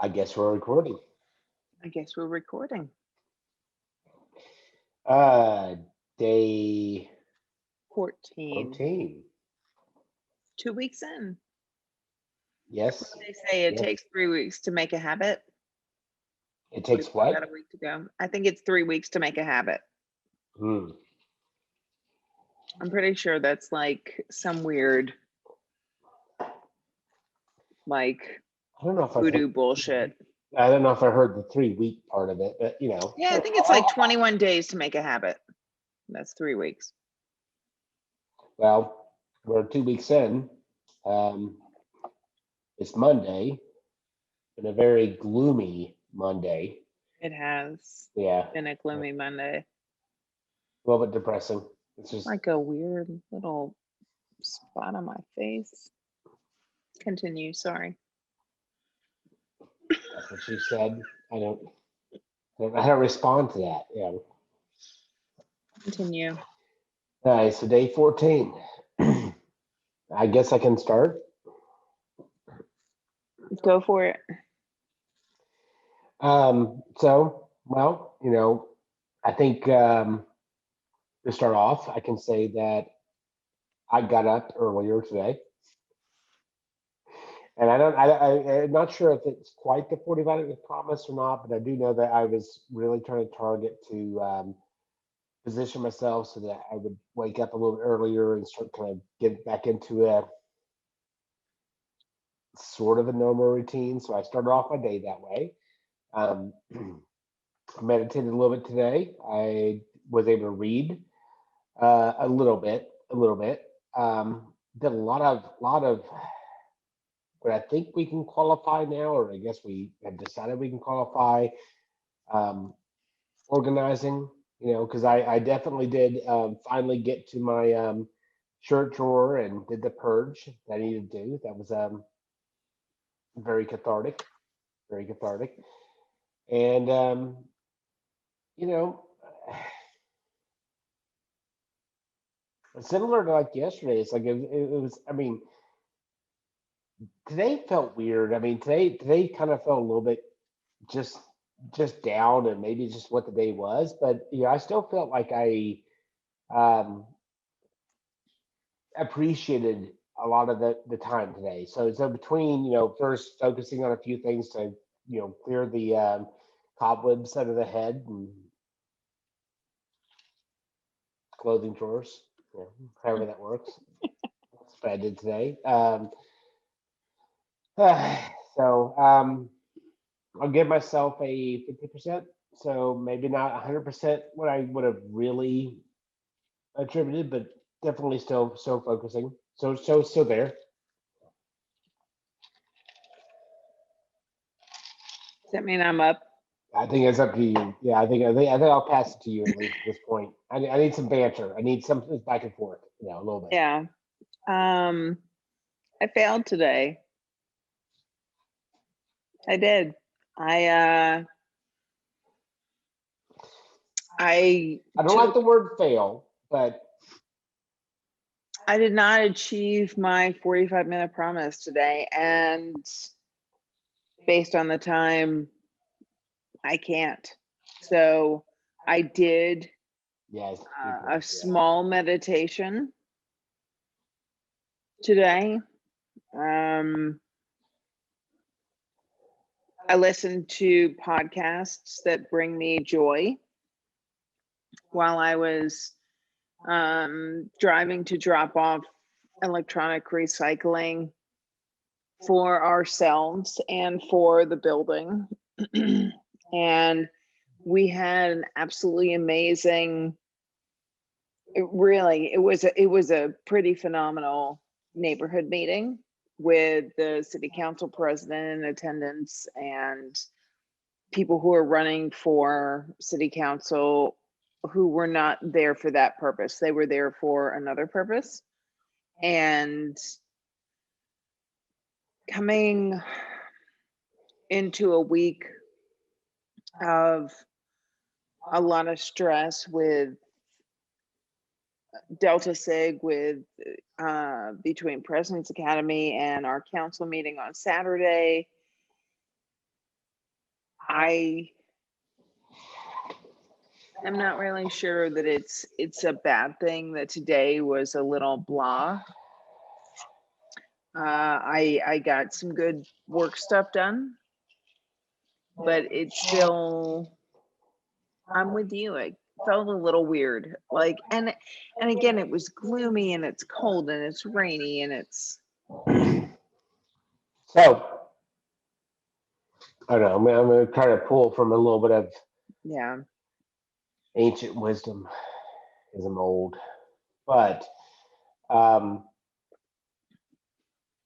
I guess we're recording. I guess we're recording. Day 14. 14. 2 weeks in. Yes. They say it Yes. takes 3 weeks to make a habit. It takes We've what? got a week to go. I think it's 3 weeks to make a habit. Hmm. I'm pretty sure that's like some weird, like I don't know if voodoo bullshit. I don't know if I heard the 3 week part of it, but Yeah, I think it's like 21 days to make a habit. That's 3 weeks. Well, we're 2 weeks in. It's Monday, and a very gloomy Monday. It has Yeah, been a gloomy Monday. a little bit depressing. It's just Like a weird little spot on my face. Continue, sorry. that's what she said. I don't know how to respond to that. Yeah. Continue. All right, so day 14. I guess I can start. Go for it. I think to start off, I can say that I got up earlier today, and I'm not sure if it's quite the 45-minute promise or not, but I do know that I was really trying to target to position myself so that I would wake up a little bit earlier and start kind of get back into a sort of a normal routine. So I started off my day that way. Um, meditated a little bit today. I was able to read a little bit. Did a lot of what I think we can qualify now, or I guess we have decided we can qualify organizing. Because I definitely did finally get to my shirt drawer and did the purge that I needed to do. That was very cathartic, very cathartic, and you know. Similar to like yesterday, it's like it was. I mean, today felt weird. I mean, today kind of felt a little bit just just down, and maybe just what the day was. But I still felt like I um, appreciated a lot of the time today. So between first focusing on a few things to clear the cobwebs out of the head and clothing drawers, however that works. That's what I did today. So I'll give myself a 50%. So maybe not 100% what I would have really attributed, but definitely still focusing. So still there. Does that mean I'm up? I think it's up to you. Yeah, I think I'll pass it to you at least at this point. I need some banter. I need some back and forth. A little bit. Yeah. I failed today. I did. I don't like the word fail, but I did not achieve my 45-minute promise today, and based on the time, I can't. So I did a small meditation today. I listened to podcasts that bring me joy while I was driving to drop off electronic recycling for ourselves and for the building. And we had an absolutely amazing, it was a pretty phenomenal neighborhood meeting with the city council president in attendance and people who are running for city council who were not there for that purpose. They were there for another purpose. And coming into a week of a lot of stress with Delta Sig, with between President's Academy and our council meeting on Saturday, I am not really sure that it's a bad thing that today was a little blah. I got some good work stuff done, but it's still, I'm with you. It felt a little weird. Like, and again, it was gloomy and it's cold and it's rainy and it's, So I don't know. I'm going to try to pull from a little bit of yeah. ancient wisdom, because I'm old. But um,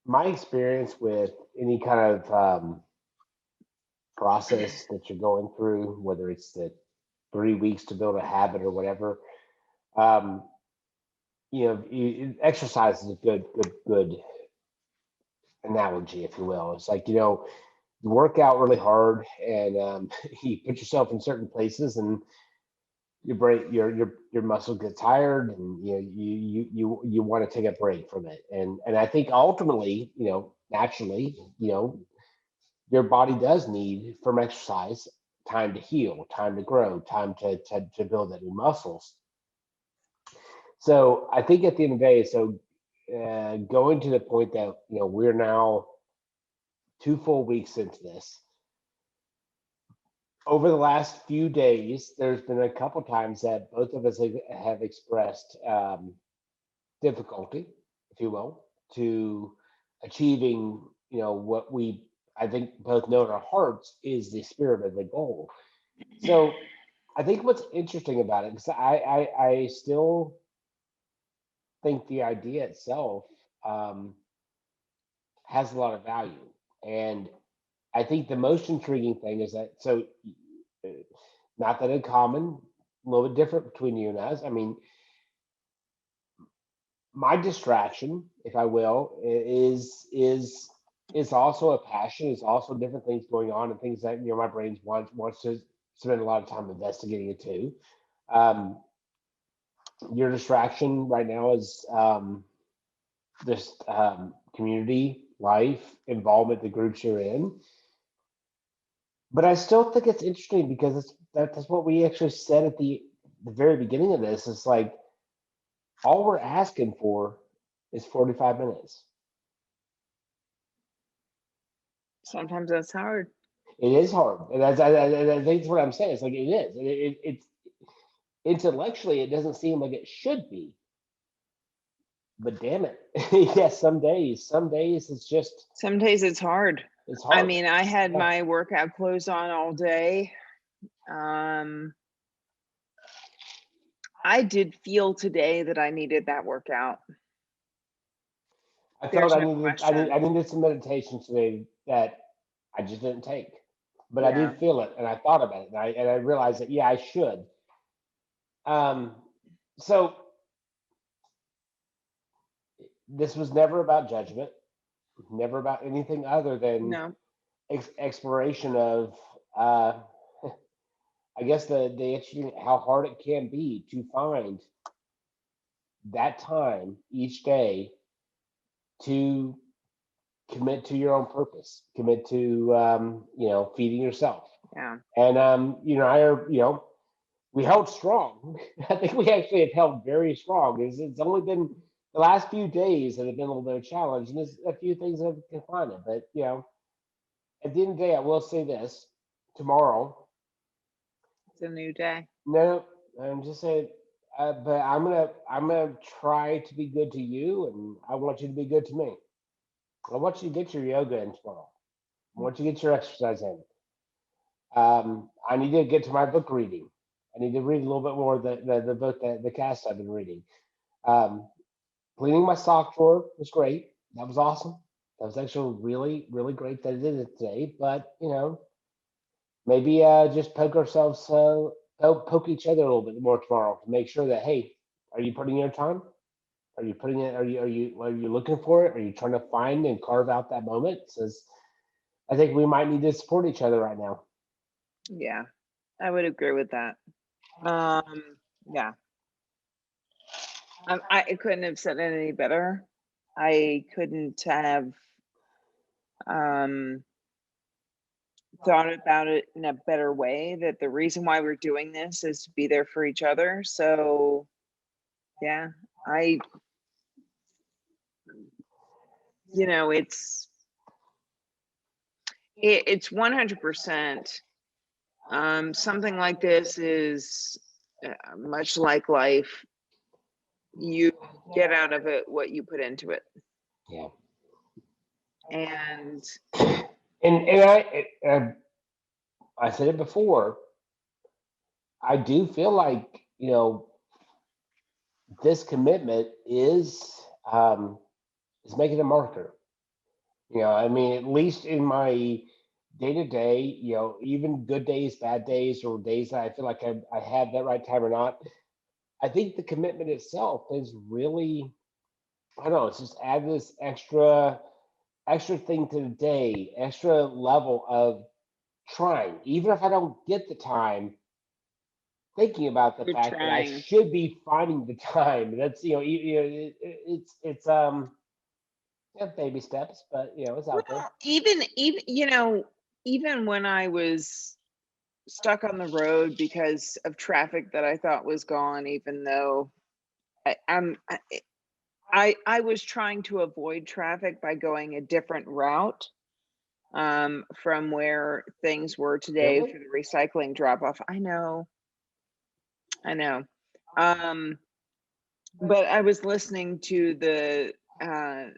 my experience with any kind of process that you're going through, whether it's the 3 weeks to build a habit or whatever, um, exercise is a good analogy, if you will. It's like, you work out really hard and you put yourself in certain places, and your muscle gets tired, and you want to take a break from it. And I think ultimately, naturally, your body does need from exercise time to heal, time to grow, time to build that new muscles. So I think at the end of the day, so going to the point that we're now 2 full weeks into this. Over the last few days, there's been a couple times that both of us have expressed difficulty, if you will, to achieving, what we, I think, both know in our hearts is the spirit of the goal. So I think what's interesting about it, because I still think the idea itself um, has a lot of value. And I think the most intriguing thing is that, so uh, not that uncommon, a little bit different between you and us. I mean, my distraction, if I will, is also a passion. Is also different things going on and things that my brain wants to spend a lot of time investigating it too. Um, your distraction right now is just community life involvement, the groups you're in. But I still think it's interesting because that's what we actually said at the very beginning of this. It's like all we're asking for is 45 minutes. Sometimes that's hard. It is hard, and I think that's what I'm saying. It's like it is. It's intellectually, it doesn't seem like it should be, but damn it, yes. Some days Some days it's hard. it's I hard. mean, I had Yeah. my workout clothes on all day. I did feel today that I needed that workout. I felt There's I no needed I question. needed some meditation today that I just didn't take, but I Yeah. did feel it, and I thought about it, and I realized that yeah, I should. Um, so this was never about judgment, never about anything other than No. exploration of, uh, I guess the interesting how hard it can be to find that time each day to commit to your own purpose, commit to feeding yourself. Yeah. And we held strong. I think we actually have held very strong. It's only been the last few days that have been a little bit of a challenge, and there's a few things that have confined it. But at the end of the day, I will say this: tomorrow, It's a new day. no, I'm just saying. But I'm gonna try to be good to you, and I want you to be good to me. I want you to get your yoga in tomorrow. I want you to get your exercise in. I need to get to my book reading. I need to read a little bit more of the book, the cast I've been reading. Um, Cleaning my sock drawer was great. That was awesome. That was actually really, really great that I did it today. But maybe just poke ourselves, poke each other a little bit more tomorrow to make sure that, hey, are you putting in your time? Are you putting it? Are you looking for it? Are you trying to find and carve out that moment? Says I think we might need to support each other right now. Yeah. I would agree with that. Yeah. I couldn't have said it any better. I couldn't have thought about it in a better way, that the reason why we're doing this is to be there for each other. So yeah, I, you know, it's 100%. Something like this is much like life. You get out of it what you put into it. Yeah. And And I said it before. I do feel like this commitment is making a marker. I mean, at least in my day to day, even good days, bad days, or days that I feel like I had that right time or not. I think the commitment itself is really, I don't know, it's just add this extra thing to the day, extra level of trying, even if I don't get the time, thinking about the you're fact that I trying. should be finding the time. That's it's yeah, baby steps, but it's out there. Well, even when I was stuck on the road because of traffic that I thought was gone, even though I, I'm I was trying to avoid traffic by going a different route from where things were today Really? for the recycling drop off. I know. Um, but I was listening to the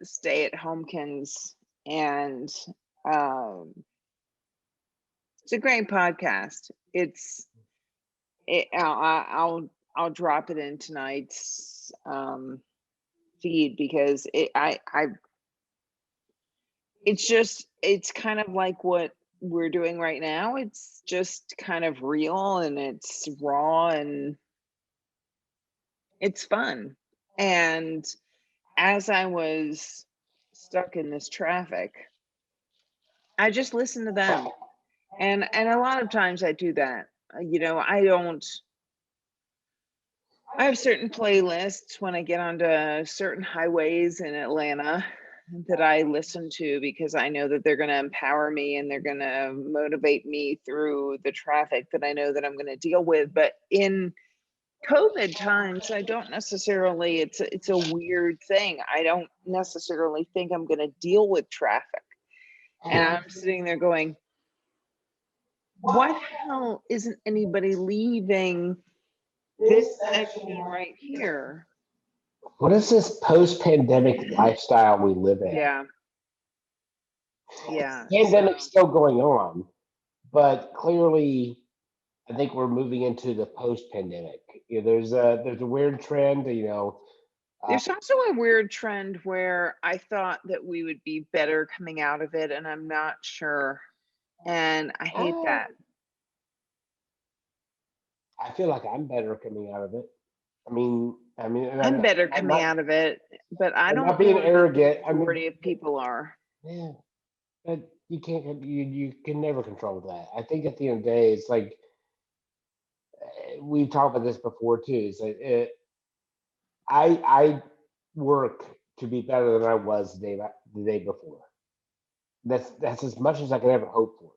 Stay at Homekins, and um, it's a great podcast. I'll drop it in tonight's feed because it's kind of like what we're doing right now. It's just kind of real and it's raw and it's fun. And as I was stuck in this traffic, I just listened to them. And a lot of times I do that. I have certain playlists when I get onto certain highways in Atlanta that I listen to because I know that they're going to empower me and they're going to motivate me through the traffic that I know that I'm going to deal with. But in COVID times, I don't necessarily, it's a weird thing. I don't necessarily think I'm going to deal with traffic. And I'm sitting there going, why the hell isn't anybody leaving this section right here? What is this post-pandemic lifestyle we live in? Yeah. Yeah. Pandemic's still going on, but clearly, I think we're moving into the post-pandemic. There's a weird trend. There's also a weird trend where I thought that we would be better coming out of it, and I'm not sure. And I hate uh, that. I feel like I'm better coming out of it. And I'm better I'm coming not, out of it, but I I'm not don't being know that the arrogant. majority of people are. Yeah, but you can never control that. I think at the end of the day, it's like we've talked about this before too. It's like I work to be better than I was the day before. That's as much as I could ever hope for.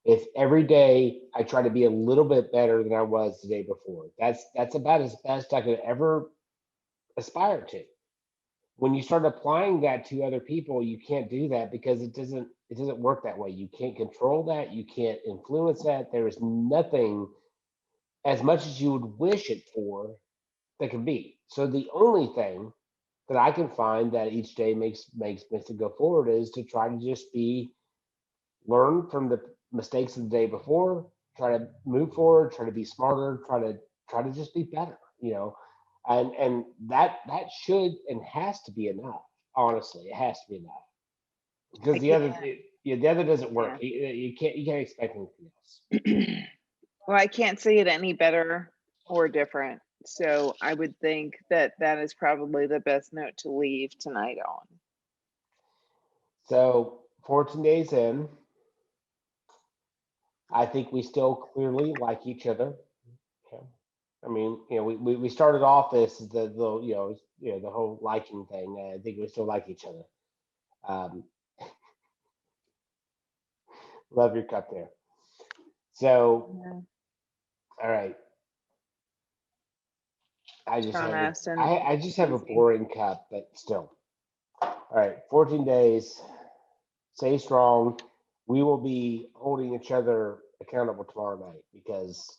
If every day I try to be a little bit better than I was the day before, that's about as best I could ever aspire to. When you start applying that to other people, you can't do that because it doesn't work that way. You can't control that. You can't influence that. There is nothing as much as you would wish it for that can be. So the only thing that I can find that each day makes it go forward is to try to just be learn from the mistakes of the day before, try to move forward, try to be smarter, try to just be better, and that should and has to be enough. Honestly, it has to be enough because I can't. the other doesn't work. Yeah. You can't expect anything else. Well, I can't say it any better or different. So I would think that that is probably the best note to leave tonight on. So 14 days in, I think we still clearly like each other. Okay. I mean, we started off this the the whole liking thing. I think we still like each other. Um, Love your cup there. So, Yeah. all right. John Aston. I just have a Easy. boring cup, but still. All right, 14 days. Stay strong. We will be holding each other accountable tomorrow night because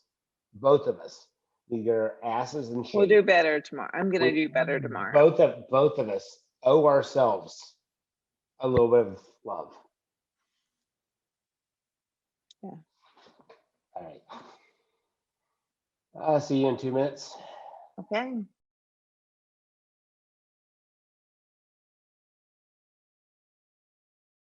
both of us need our asses in We'll do shape. better tomorrow. I'm gonna do better tomorrow. Both of us owe ourselves a little bit of love. Yeah. All right. I'll see you in 2 minutes. Okay.